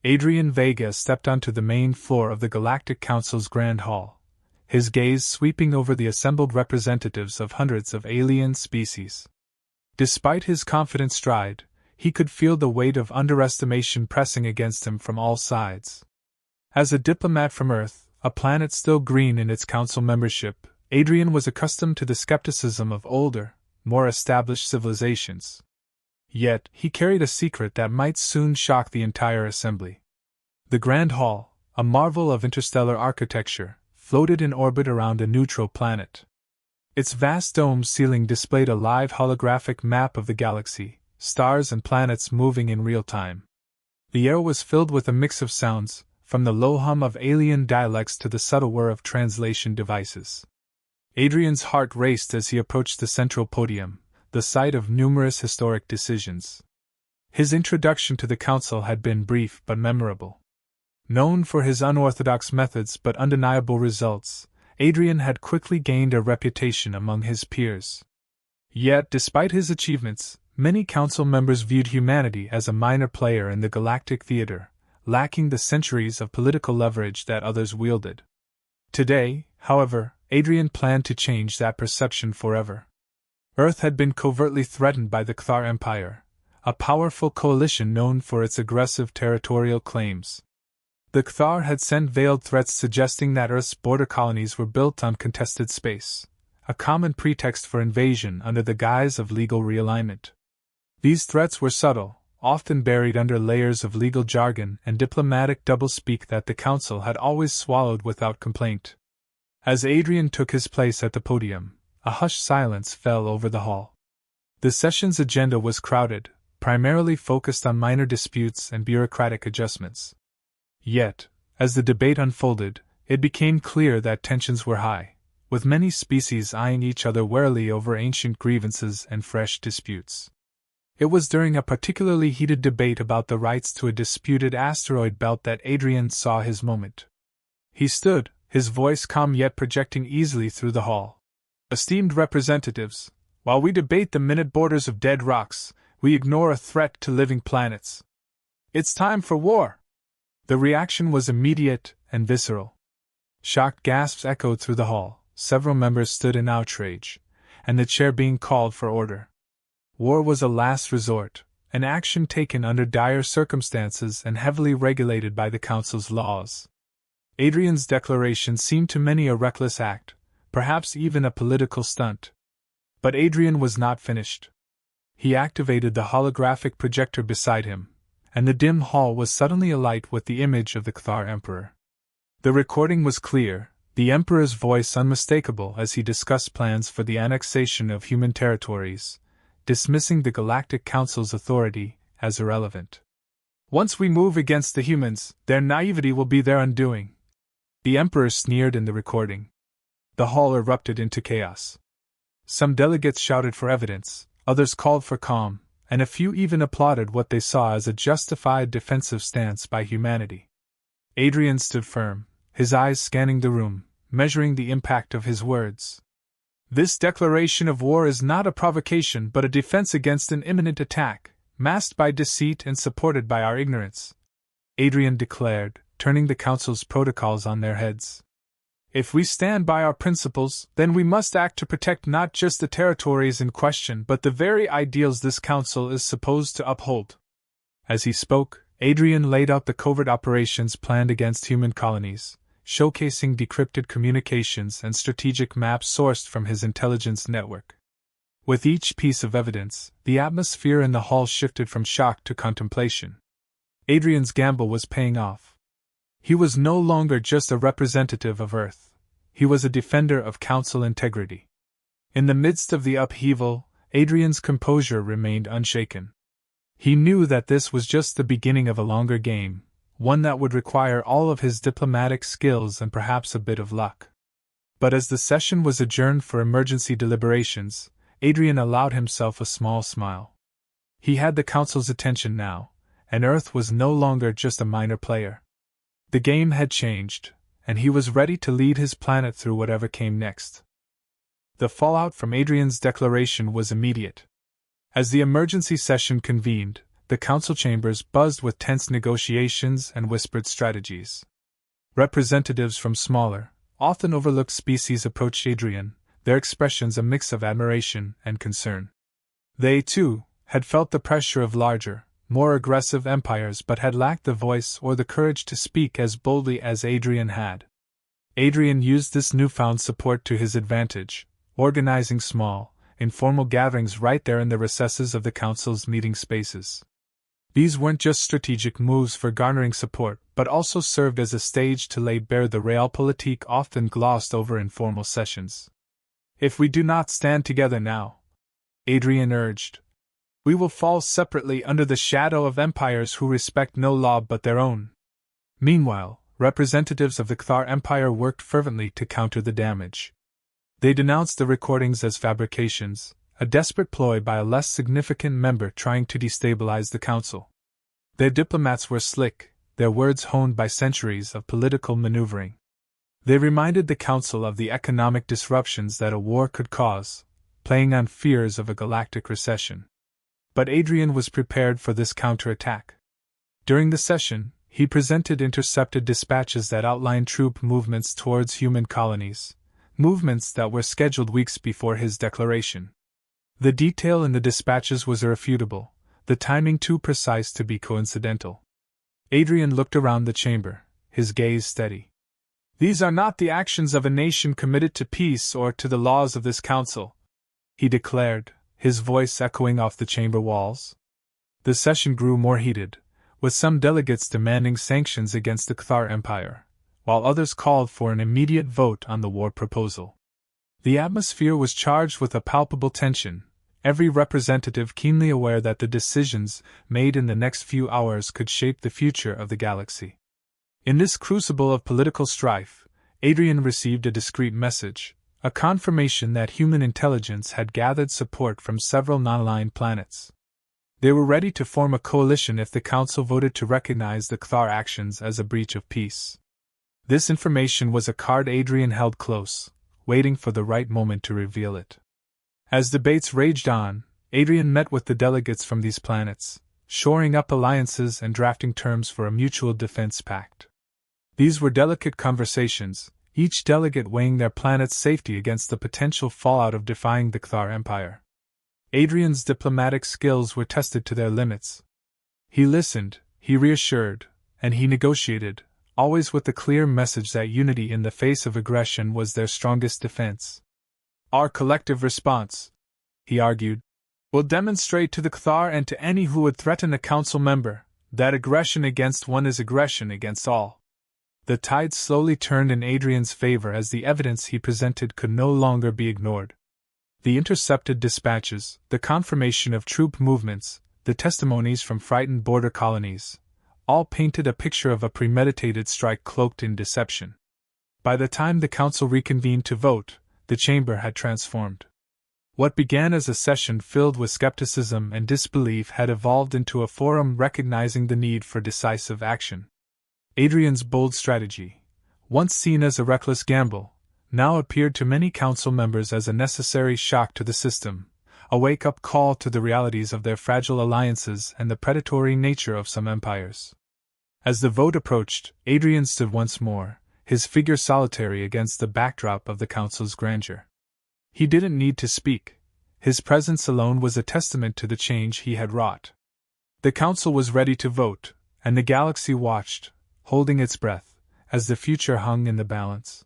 Adrian Vega stepped onto the main floor of the Galactic Council's Grand Hall, his gaze sweeping over the assembled representatives of hundreds of alien species. Despite his confident stride, he could feel the weight of underestimation pressing against him from all sides. As a diplomat from Earth, a planet still green in its council membership, Adrian was accustomed to the skepticism of older, more established civilizations. Yet, he carried a secret that might soon shock the entire assembly. The Grand Hall, a marvel of interstellar architecture, floated in orbit around a neutral planet. Its vast dome ceiling displayed a live holographic map of the galaxy, stars and planets moving in real time. The air was filled with a mix of sounds, from the low hum of alien dialects to the subtle whir of translation devices. Adrian's heart raced as he approached the central podium, the site of numerous historic decisions. His introduction to the council had been brief but memorable. Known for his unorthodox methods but undeniable results, Adrian had quickly gained a reputation among his peers. Yet, despite his achievements, many council members viewed humanity as a minor player in the galactic theater, lacking the centuries of political leverage that others wielded. Today, however, Adrian planned to change that perception forever. Earth had been covertly threatened by the Kthar Empire, a powerful coalition known for its aggressive territorial claims. The Kthar had sent veiled threats suggesting that Earth's border colonies were built on contested space, a common pretext for invasion under the guise of legal realignment. These threats were subtle, often buried under layers of legal jargon and diplomatic doublespeak that the Council had always swallowed without complaint. As Adrian took his place at the podium, a hushed silence fell over the hall. The session's agenda was crowded, primarily focused on minor disputes and bureaucratic adjustments. Yet, as the debate unfolded, it became clear that tensions were high, with many species eyeing each other warily over ancient grievances and fresh disputes. It was during a particularly heated debate about the rights to a disputed asteroid belt that Adrian saw his moment. He stood, his voice calm yet projecting easily through the hall. Esteemed representatives, while we debate the minute borders of dead rocks, we ignore a threat to living planets. It's time for war! The reaction was immediate and visceral. Shocked gasps echoed through the hall, several members stood in outrage, and the chair being called for order. War was a last resort, an action taken under dire circumstances and heavily regulated by the Council's laws. Adrian's declaration seemed to many a reckless act, perhaps even a political stunt. But Adrian was not finished. He activated the holographic projector beside him, and the dim hall was suddenly alight with the image of the Kthar Emperor. The recording was clear, the Emperor's voice unmistakable as he discussed plans for the annexation of human territories, dismissing the Galactic Council's authority as irrelevant. Once we move against the humans, their naivety will be their undoing. The Emperor sneered in the recording. The hall erupted into chaos. Some delegates shouted for evidence, others called for calm, and a few even applauded what they saw as a justified defensive stance by humanity. Adrian stood firm, his eyes scanning the room, measuring the impact of his words. This declaration of war is not a provocation but a defense against an imminent attack, masked by deceit and supported by our ignorance, Adrian declared, turning the Council's protocols on their heads. If we stand by our principles, then we must act to protect not just the territories in question but the very ideals this Council is supposed to uphold. As he spoke, Adrian laid out the covert operations planned against human colonies, showcasing decrypted communications and strategic maps sourced from his intelligence network. With each piece of evidence, the atmosphere in the hall shifted from shock to contemplation. Adrian's gamble was paying off. He was no longer just a representative of Earth. He was a defender of Council integrity. In the midst of the upheaval, Adrian's composure remained unshaken. He knew that this was just the beginning of a longer game, one that would require all of his diplomatic skills and perhaps a bit of luck. But as the session was adjourned for emergency deliberations, Adrian allowed himself a small smile. He had the Council's attention now, and Earth was no longer just a minor player. The game had changed, and he was ready to lead his planet through whatever came next. The fallout from Adrian's declaration was immediate. As the emergency session convened, the council chambers buzzed with tense negotiations and whispered strategies. Representatives from smaller, often overlooked species approached Adrian, their expressions a mix of admiration and concern. They, too, had felt the pressure of larger, more aggressive empires but had lacked the voice or the courage to speak as boldly as Adrian had. Adrian used this newfound support to his advantage, organizing small, informal gatherings right there in the recesses of the council's meeting spaces. These weren't just strategic moves for garnering support, but also served as a stage to lay bare the realpolitik often glossed over in formal sessions. If we do not stand together now, Adrian urged, we will fall separately under the shadow of empires who respect no law but their own. Meanwhile, representatives of the Kthar Empire worked fervently to counter the damage. They denounced the recordings as fabrications, a desperate ploy by a less significant member trying to destabilize the council. Their diplomats were slick, their words honed by centuries of political maneuvering. They reminded the council of the economic disruptions that a war could cause, playing on fears of a galactic recession. But Adrian was prepared for this counterattack. During the session, he presented intercepted dispatches that outlined troop movements towards human colonies, movements that were scheduled weeks before his declaration. The detail in the dispatches was irrefutable, the timing too precise to be coincidental. Adrian looked around the chamber, his gaze steady. These are not the actions of a nation committed to peace or to the laws of this council, he declared, his voice echoing off the chamber walls. The session grew more heated, with some delegates demanding sanctions against the Kthar Empire, while others called for an immediate vote on the war proposal. The atmosphere was charged with a palpable tension, every representative keenly aware that the decisions made in the next few hours could shape the future of the galaxy. In this crucible of political strife, Adrian received a discreet message, a confirmation that human intelligence had gathered support from several non-aligned planets. They were ready to form a coalition if the Council voted to recognize the Kthar actions as a breach of peace. This information was a card Adrian held close, waiting for the right moment to reveal it. As debates raged on, Adrian met with the delegates from these planets, shoring up alliances and drafting terms for a mutual defense pact. These were delicate conversations, each delegate weighing their planet's safety against the potential fallout of defying the Kthar Empire. Adrian's diplomatic skills were tested to their limits. He listened, he reassured, and he negotiated, always with the clear message that unity in the face of aggression was their strongest defense. Our collective response, he argued, will demonstrate to the Kthar and to any who would threaten a council member that aggression against one is aggression against all. The tide slowly turned in Adrian's favor as the evidence he presented could no longer be ignored. The intercepted dispatches, the confirmation of troop movements, the testimonies from frightened border colonies, all painted a picture of a premeditated strike cloaked in deception. By the time the council reconvened to vote, the chamber had transformed. What began as a session filled with skepticism and disbelief had evolved into a forum recognizing the need for decisive action. Adrian's bold strategy, once seen as a reckless gamble, now appeared to many council members as a necessary shock to the system, a wake-up call to the realities of their fragile alliances and the predatory nature of some empires. As the vote approached, Adrian stood once more, his figure solitary against the backdrop of the council's grandeur. He didn't need to speak. His presence alone was a testament to the change he had wrought. The council was ready to vote, and the galaxy watched, holding its breath, as the future hung in the balance.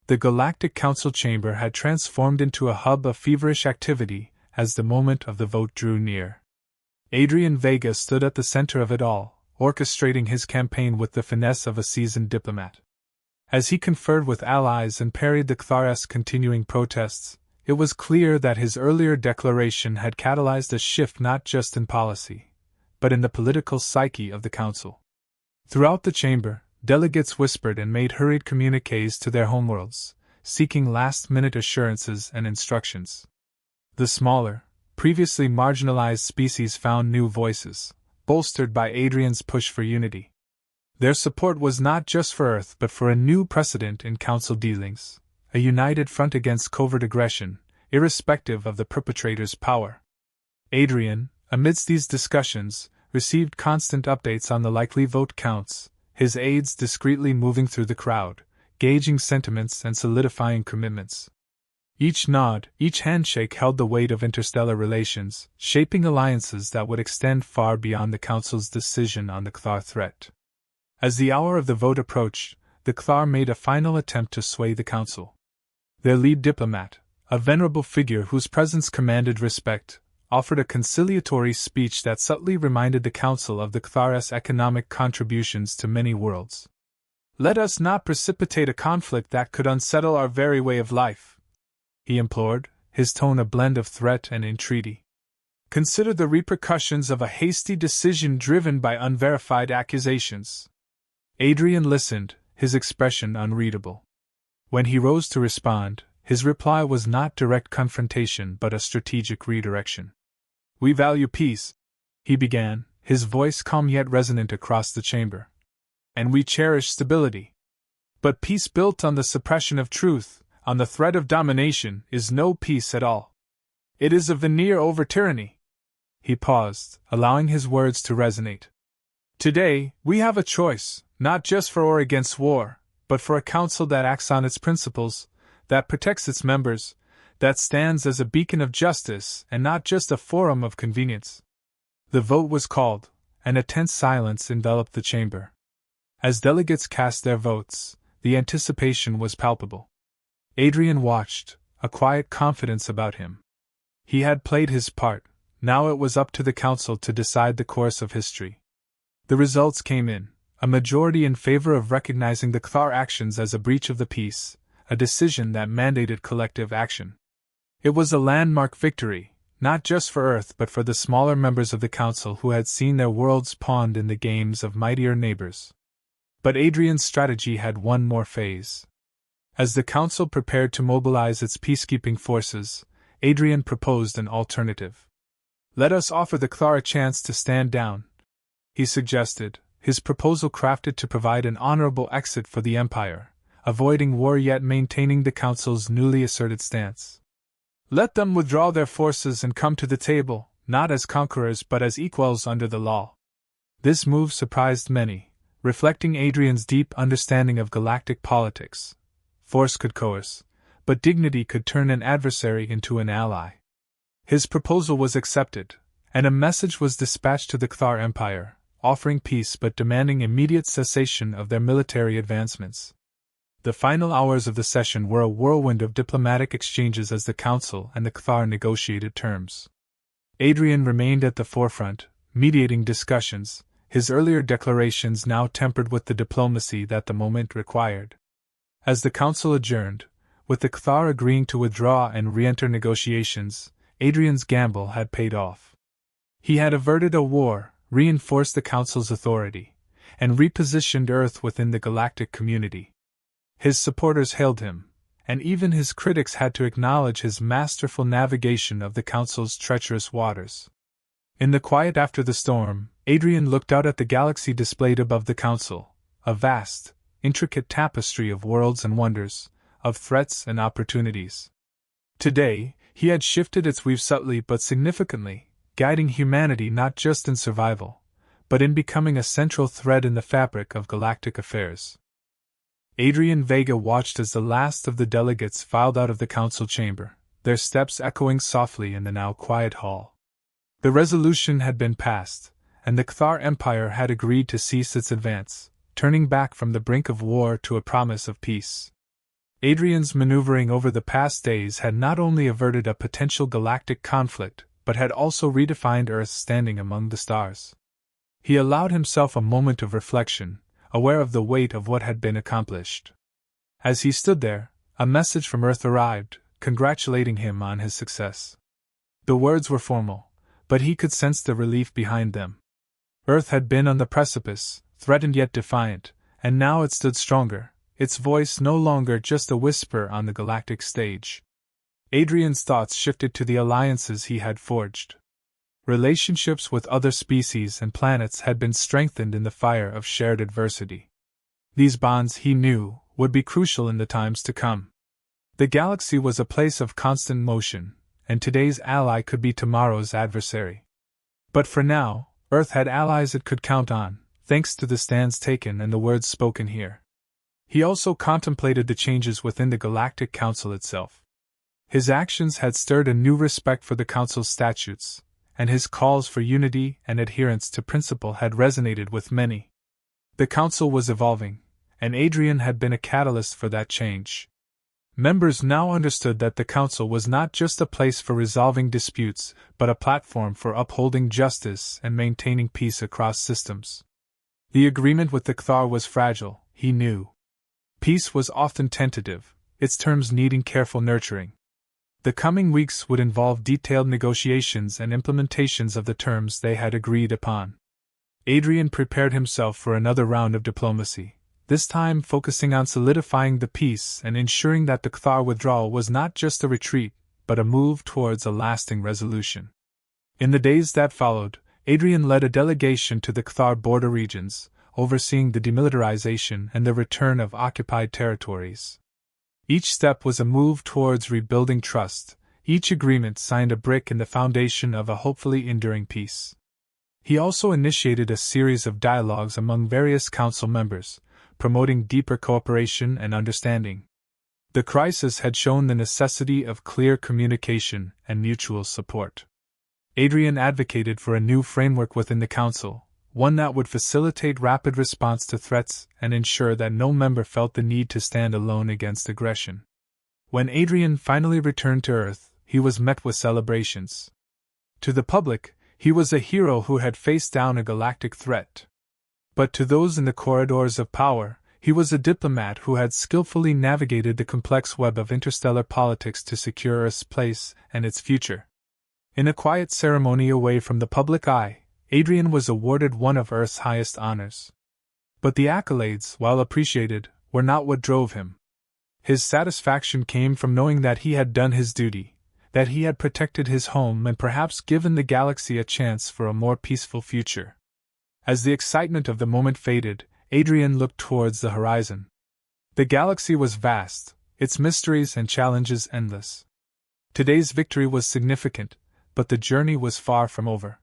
The Galactic Council chamber had transformed into a hub of feverish activity as the moment of the vote drew near. Adrian Vega stood at the center of it all, orchestrating his campaign with the finesse of a seasoned diplomat. As he conferred with allies and parried the Kthar's continuing protests, it was clear that his earlier declaration had catalyzed a shift not just in policy, but in the political psyche of the Council. Throughout the chamber, delegates whispered and made hurried communiques to their homeworlds, seeking last-minute assurances and instructions. The smaller, previously marginalized species found new voices, bolstered by Adrian's push for unity. Their support was not just for Earth but for a new precedent in Council dealings, a united front against covert aggression, irrespective of the perpetrator's power. Adrian, amidst these discussions, received constant updates on the likely vote counts, his aides discreetly moving through the crowd, gauging sentiments and solidifying commitments. Each nod, each handshake held the weight of interstellar relations, shaping alliances that would extend far beyond the Council's decision on the Kthar threat. As the hour of the vote approached, the Kthar made a final attempt to sway the Council. Their lead diplomat, a venerable figure whose presence commanded respect, offered a conciliatory speech that subtly reminded the Council of the Kthar's economic contributions to many worlds. "Let us not precipitate a conflict that could unsettle our very way of life," he implored, his tone a blend of threat and entreaty. "Consider the repercussions of a hasty decision driven by unverified accusations." Adrian listened, his expression unreadable. When he rose to respond, his reply was not direct confrontation but a strategic redirection. "We value peace," he began, his voice calm yet resonant across the chamber. "And we cherish stability. But peace built on the suppression of truth, on the threat of domination, is no peace at all. It is a veneer over tyranny." He paused, allowing his words to resonate. "Today, we have a choice, not just for or against war, but for a council that acts on its principles, that protects its members, that stands as a beacon of justice and not just a forum of convenience." The vote was called, and a tense silence enveloped the chamber. As delegates cast their votes, the anticipation was palpable. Adrian watched, a quiet confidence about him. He had played his part, now it was up to the council to decide the course of history. The results came in, a majority in favor of recognizing the Kthar actions as a breach of the peace, a decision that mandated collective action. It was a landmark victory, not just for Earth but for the smaller members of the Council who had seen their worlds pawned in the games of mightier neighbors. But Adrian's strategy had one more phase. As the Council prepared to mobilize its peacekeeping forces, Adrian proposed an alternative. "Let us offer the Kthar a chance to stand down," he suggested, his proposal crafted to provide an honorable exit for the Empire, avoiding war yet maintaining the Council's newly asserted stance. "Let them withdraw their forces and come to the table, not as conquerors but as equals under the law." This move surprised many, reflecting Adrian's deep understanding of galactic politics. Force could coerce, but dignity could turn an adversary into an ally. His proposal was accepted, and a message was dispatched to the Kthar Empire, offering peace but demanding immediate cessation of their military advancements. The final hours of the session were a whirlwind of diplomatic exchanges as the Council and the Kthar negotiated terms. Adrian remained at the forefront, mediating discussions, his earlier declarations now tempered with the diplomacy that the moment required. As the Council adjourned, with the Kthar agreeing to withdraw and re-enter negotiations, Adrian's gamble had paid off. He had averted a war, reinforced the Council's authority, and repositioned Earth within the galactic community. His supporters hailed him, and even his critics had to acknowledge his masterful navigation of the Council's treacherous waters. In the quiet after the storm, Adrian looked out at the galaxy displayed above the Council, a vast, intricate tapestry of worlds and wonders, of threats and opportunities. Today, he had shifted its weave subtly but significantly, guiding humanity not just in survival, but in becoming a central thread in the fabric of galactic affairs. Adrian Vega watched as the last of the delegates filed out of the council chamber, their steps echoing softly in the now quiet hall. The resolution had been passed, and the Kthar Empire had agreed to cease its advance, turning back from the brink of war to a promise of peace. Adrian's maneuvering over the past days had not only averted a potential galactic conflict, but had also redefined Earth's standing among the stars. He allowed himself a moment of reflection, aware of the weight of what had been accomplished. As he stood there, a message from Earth arrived, congratulating him on his success. The words were formal, but he could sense the relief behind them. Earth had been on the precipice, threatened yet defiant, and now it stood stronger, its voice no longer just a whisper on the galactic stage. Adrian's thoughts shifted to the alliances he had forged. Relationships with other species and planets had been strengthened in the fire of shared adversity. These bonds, he knew, would be crucial in the times to come. The galaxy was a place of constant motion, and today's ally could be tomorrow's adversary. But for now, Earth had allies it could count on, thanks to the stands taken and the words spoken here. He also contemplated the changes within the Galactic Council itself. His actions had stirred a new respect for the Council's statutes, and his calls for unity and adherence to principle had resonated with many. The Council was evolving, and Adrian had been a catalyst for that change. Members now understood that the Council was not just a place for resolving disputes, but a platform for upholding justice and maintaining peace across systems. The agreement with the Cthar was fragile, he knew. Peace was often tentative, its terms needing careful nurturing. The coming weeks would involve detailed negotiations and implementations of the terms they had agreed upon. Adrian prepared himself for another round of diplomacy, this time focusing on solidifying the peace and ensuring that the Cthar withdrawal was not just a retreat, but a move towards a lasting resolution. In the days that followed, Adrian led a delegation to the Cthar border regions, overseeing the demilitarization and the return of occupied territories. Each step was a move towards rebuilding trust, each agreement signed a brick in the foundation of a hopefully enduring peace. He also initiated a series of dialogues among various council members, promoting deeper cooperation and understanding. The crisis had shown the necessity of clear communication and mutual support. Adrian advocated for a new framework within the Council, one that would facilitate rapid response to threats and ensure that no member felt the need to stand alone against aggression. When Adrian finally returned to Earth, he was met with celebrations. To the public, he was a hero who had faced down a galactic threat. But to those in the corridors of power, he was a diplomat who had skillfully navigated the complex web of interstellar politics to secure Earth's place and its future. In a quiet ceremony away from the public eye, Adrian was awarded one of Earth's highest honors. But the accolades, while appreciated, were not what drove him. His satisfaction came from knowing that he had done his duty, that he had protected his home and perhaps given the galaxy a chance for a more peaceful future. As the excitement of the moment faded, Adrian looked towards the horizon. The galaxy was vast, its mysteries and challenges endless. Today's victory was significant, but the journey was far from over.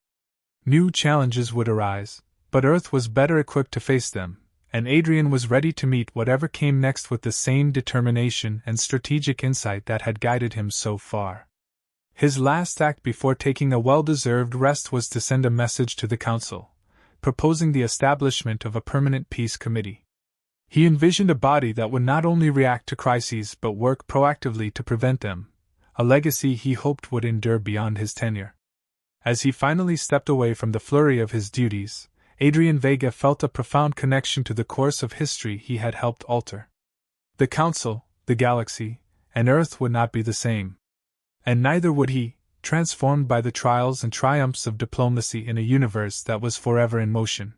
New challenges would arise, but Earth was better equipped to face them, and Adrian was ready to meet whatever came next with the same determination and strategic insight that had guided him so far. His last act before taking a well-deserved rest was to send a message to the Council, proposing the establishment of a permanent peace committee. He envisioned a body that would not only react to crises but work proactively to prevent them, a legacy he hoped would endure beyond his tenure. As he finally stepped away from the flurry of his duties, Adrian Vega felt a profound connection to the course of history he had helped alter. The Council, the galaxy, and Earth would not be the same. And neither would he, transformed by the trials and triumphs of diplomacy in a universe that was forever in motion.